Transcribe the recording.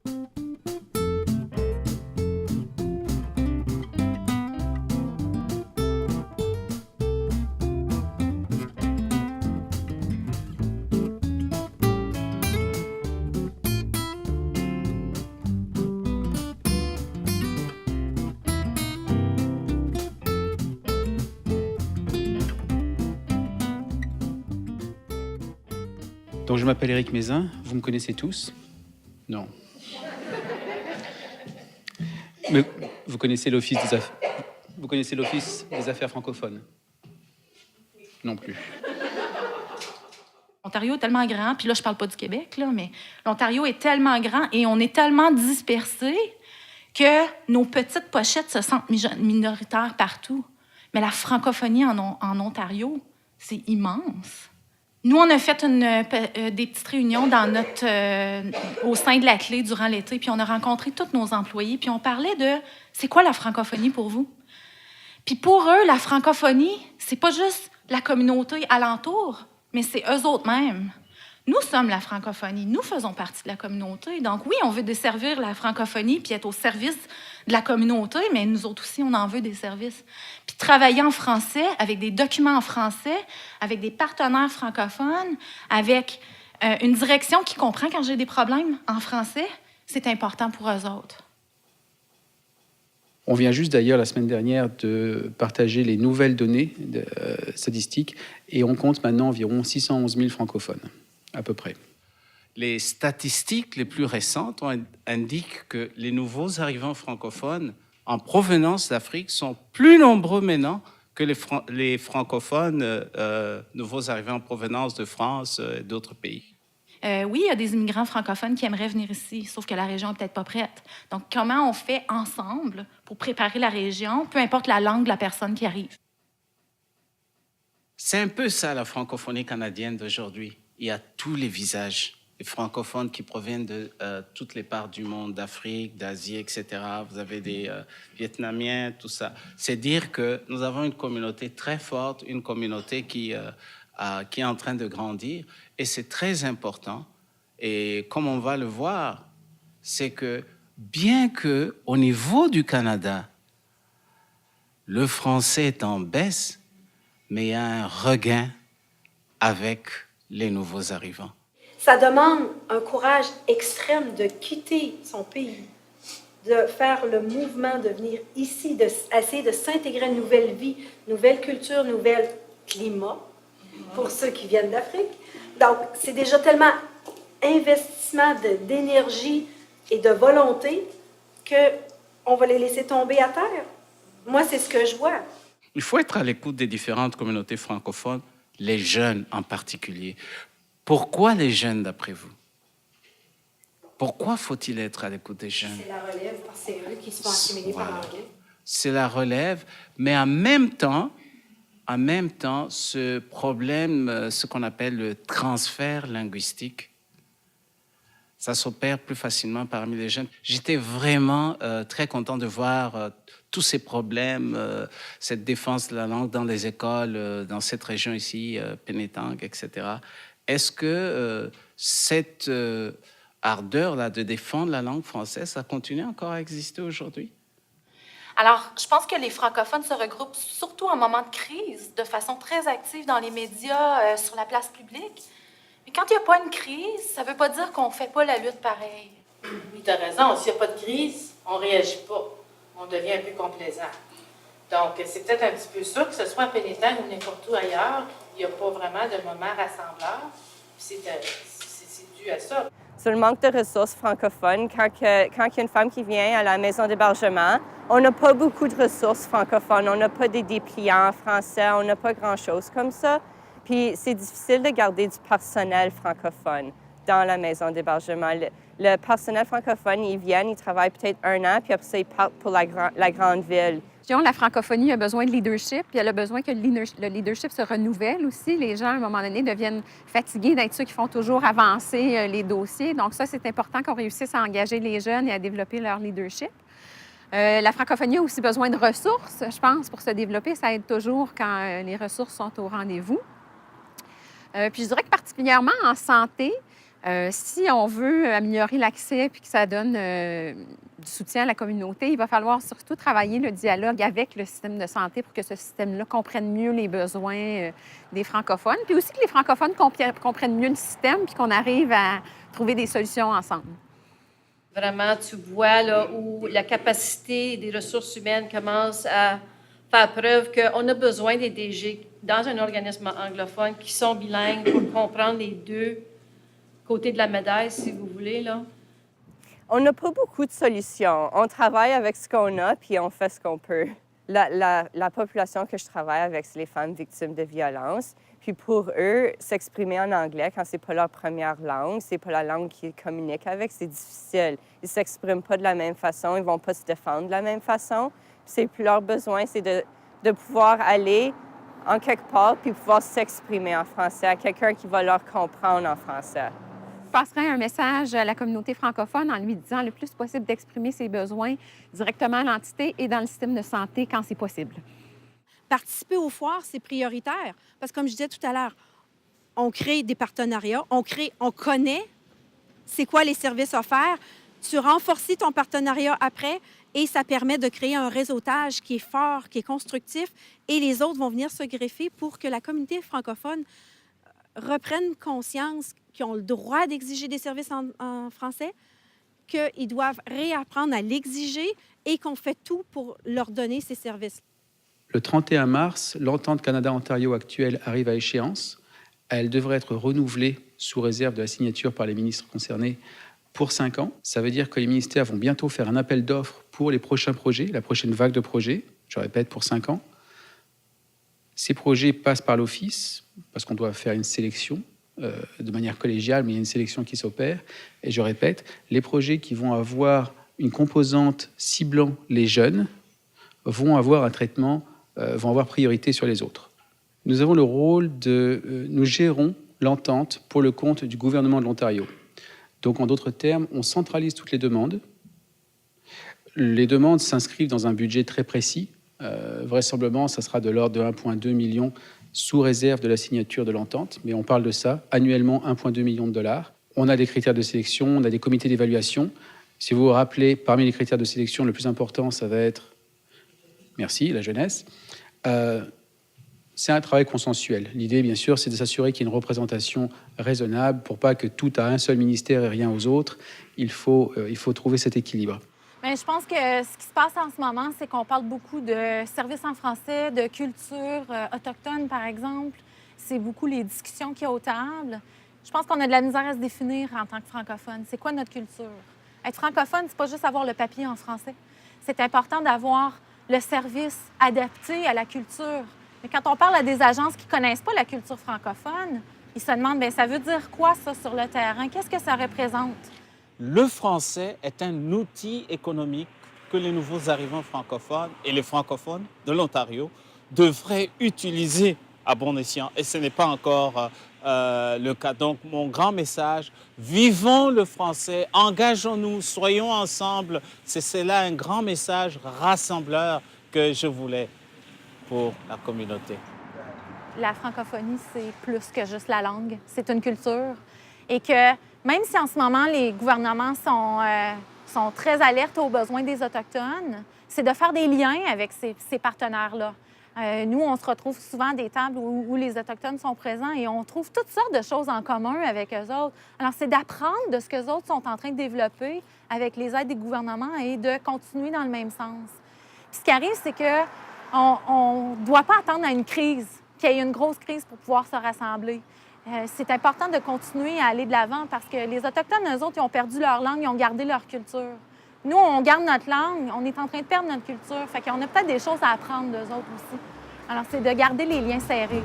Donc je m'appelle Éric Mézin, vous me connaissez tous? Non. Mais vous connaissez l'Office des affaires francophones? Non plus. L'Ontario est tellement grand, puis là, je parle pas du Québec, là, mais l'Ontario est tellement grand et on est tellement dispersés que nos petites pochettes se sentent minoritaires partout. Mais la francophonie en Ontario, c'est immense. Nous, on a fait des petites réunions au sein de la Clé durant l'été, puis on a rencontré tous nos employés, puis on parlait de « c'est quoi la francophonie pour vous? » Puis pour eux, la francophonie, c'est pas juste la communauté alentour, mais c'est eux autres mêmes. Nous sommes la francophonie, nous faisons partie de la communauté. Donc oui, on veut desservir la francophonie puis être au service de la communauté, mais nous autres aussi, on en veut des services. Puis travailler en français, avec des documents en français, avec des partenaires francophones, avec une direction qui comprend quand j'ai des problèmes en français, c'est important pour eux autres. On vient juste d'ailleurs la semaine dernière de partager les nouvelles données statistiques et on compte maintenant environ 611 000 francophones, à peu près. Les statistiques les plus récentes indiquent que les nouveaux arrivants francophones en provenance d'Afrique sont plus nombreux maintenant que les francophones nouveaux arrivants en provenance de France et d'autres pays. Oui, il y a des immigrants francophones qui aimeraient venir ici, sauf que la région n'est peut-être pas prête. Donc, comment on fait ensemble pour préparer la région, peu importe la langue de la personne qui arrive? C'est un peu ça, la francophonie canadienne d'aujourd'hui. Il y a tous les visages. Les francophones qui proviennent de toutes les parts du monde, d'Afrique, d'Asie, etc. Vous avez des Vietnamiens, tout ça. C'est dire que nous avons une communauté très forte, une communauté qui est en train de grandir. Et c'est très important. Et comme on va le voir, c'est que bien qu'au niveau du Canada, le français est en baisse, mais il y a un regain avec les nouveaux arrivants. Ça demande un courage extrême de quitter son pays, de faire le mouvement, de venir ici, d'essayer de s'intégrer à une nouvelle vie, nouvelle culture, nouvel climat, pour ceux qui viennent d'Afrique. Donc, c'est déjà tellement investissement d'énergie et de volonté qu'on va les laisser tomber à terre. Moi, c'est ce que je vois. Il faut être à l'écoute des différentes communautés francophones, les jeunes en particulier. Pourquoi les jeunes, d'après vous? Pourquoi faut-il être à l'écoute des jeunes? C'est la relève, parce que c'est eux qui se font assimiler par l'anglais. C'est la relève, mais en même temps, ce problème, ce qu'on appelle le transfert linguistique, ça s'opère plus facilement parmi les jeunes. J'étais vraiment très content de voir tous ces problèmes, cette défense de la langue dans les écoles, dans cette région ici, Pénétangue, etc. Est-ce que cette ardeur-là de défendre la langue française, ça continue encore à exister aujourd'hui? Alors, je pense que les francophones se regroupent surtout en moment de crise, de façon très active dans les médias, sur la place publique. Mais quand il n'y a pas une crise, ça ne veut pas dire qu'on ne fait pas la lutte pareil. Oui, tu as raison. S'il n'y a pas de crise, on ne réagit pas. On devient un peu complaisant. Donc, c'est peut-être un petit peu ça, que ce soit à Pénétangue ou n'importe où ailleurs, il n'y a pas vraiment de moment rassembleur. C'est dû à ça. Sur le manque de ressources francophones, quand il y a une femme qui vient à la maison d'hébergement, on n'a pas beaucoup de ressources francophones. On n'a pas des dépliants en français, on n'a pas grand-chose comme ça. Puis c'est difficile de garder du personnel francophone dans la maison d'hébergement. Le personnel francophone, ils viennent, ils travaillent peut-être 1 an, puis après ça, ils partent pour la grande ville. La francophonie a besoin de leadership, puis elle a besoin que le leadership se renouvelle aussi. Les gens, à un moment donné, deviennent fatigués d'être ceux qui font toujours avancer les dossiers. Donc ça, c'est important qu'on réussisse à engager les jeunes et à développer leur leadership. La francophonie a aussi besoin de ressources, je pense, pour se développer. Ça aide toujours quand les ressources sont au rendez-vous. Puis je dirais que particulièrement en santé, Si on veut améliorer l'accès puis que ça donne du soutien à la communauté, il va falloir surtout travailler le dialogue avec le système de santé pour que ce système-là comprenne mieux les besoins des francophones, puis aussi que les francophones comprennent mieux le système puis qu'on arrive à trouver des solutions ensemble. Vraiment, tu vois là où la capacité des ressources humaines commence à faire preuve qu'on a besoin des DG dans un organisme anglophone qui sont bilingues pour comprendre les deux côtés de la médaille, si vous voulez, là. On n'a pas beaucoup de solutions. On travaille avec ce qu'on a, puis on fait ce qu'on peut. La population que je travaille avec, c'est les femmes victimes de violences. Puis pour eux, s'exprimer en anglais quand c'est pas leur première langue, c'est pas la langue qu'ils communiquent avec, c'est difficile. Ils s'expriment pas de la même façon, ils vont pas se défendre de la même façon. Puis leur besoin, c'est de pouvoir aller en quelque part puis pouvoir s'exprimer en français à quelqu'un qui va leur comprendre en français. Je passerai un message à la communauté francophone en lui disant le plus possible d'exprimer ses besoins directement à l'entité et dans le système de santé quand c'est possible. Participer aux foires, c'est prioritaire. Parce que comme je disais tout à l'heure, on crée des partenariats, on connaît c'est quoi les services offerts. Tu renforces ton partenariat après et ça permet de créer un réseautage qui est fort, qui est constructif et les autres vont venir se greffer pour que la communauté francophone reprenne conscience qu'ils ont le droit d'exiger des services en français, qu'ils doivent réapprendre à l'exiger et qu'on fait tout pour leur donner ces services. Le 31 mars, l'entente Canada-Ontario actuelle arrive à échéance. Elle devrait être renouvelée sous réserve de la signature par les ministres concernés pour 5 ans. Ça veut dire que les ministères vont bientôt faire un appel d'offres pour les prochains projets, la prochaine vague de projets, je répète, pour 5 ans. Ces projets passent par l'Office, parce qu'on doit faire une sélection de manière collégiale, mais il y a une sélection qui s'opère. Et je répète, les projets qui vont avoir une composante ciblant les jeunes vont avoir un traitement, vont avoir priorité sur les autres. Nous avons le rôle nous gérons l'entente pour le compte du gouvernement de l'Ontario. Donc, en d'autres termes, on centralise toutes les demandes. Les demandes s'inscrivent dans un budget très précis. Vraisemblablement, ça sera de l'ordre de 1,2 million sous réserve de la signature de l'entente. Mais on parle de ça, annuellement 1,2 million de dollars. On a des critères de sélection, on a des comités d'évaluation. Si vous vous rappelez, parmi les critères de sélection, le plus important, ça va être, merci, la jeunesse. C'est un travail consensuel. L'idée, bien sûr, c'est de s'assurer qu'il y ait une représentation raisonnable pour pas que tout à un seul ministère et rien aux autres. Il faut trouver cet équilibre. Bien, je pense que ce qui se passe en ce moment, c'est qu'on parle beaucoup de services en français, de culture autochtone, par exemple. C'est beaucoup les discussions qu'il y a aux tables. Je pense qu'on a de la misère à se définir en tant que francophone. C'est quoi notre culture? Être francophone, c'est pas juste avoir le papier en français. C'est important d'avoir le service adapté à la culture. Mais quand on parle à des agences qui ne connaissent pas la culture francophone, ils se demandent, bien, ça veut dire quoi, ça, sur le terrain? Qu'est-ce que ça représente? Le français est un outil économique que les nouveaux arrivants francophones et les francophones de l'Ontario devraient utiliser à bon escient. Et ce n'est pas encore le cas. Donc, mon grand message, vivons le français, engageons-nous, soyons ensemble. C'est là un grand message rassembleur que je voulais pour la communauté. La francophonie, c'est plus que juste la langue. C'est une culture. Et que même si en ce moment, les gouvernements sont très alertes aux besoins des Autochtones, c'est de faire des liens avec ces partenaires-là. Nous, on se retrouve souvent à des tables où les Autochtones sont présents et on trouve toutes sortes de choses en commun avec eux autres. Alors, c'est d'apprendre de ce qu'eux autres sont en train de développer avec les aides des gouvernements et de continuer dans le même sens. Puis, ce qui arrive, c'est qu'on ne doit pas attendre à une crise, qu'il y ait une grosse crise pour pouvoir se rassembler. C'est important de continuer à aller de l'avant parce que les Autochtones, eux autres, ils ont perdu leur langue, ils ont gardé leur culture. Nous, on garde notre langue, on est en train de perdre notre culture. Fait qu'on a peut-être des choses à apprendre d'eux autres aussi. Alors, c'est de garder les liens serrés.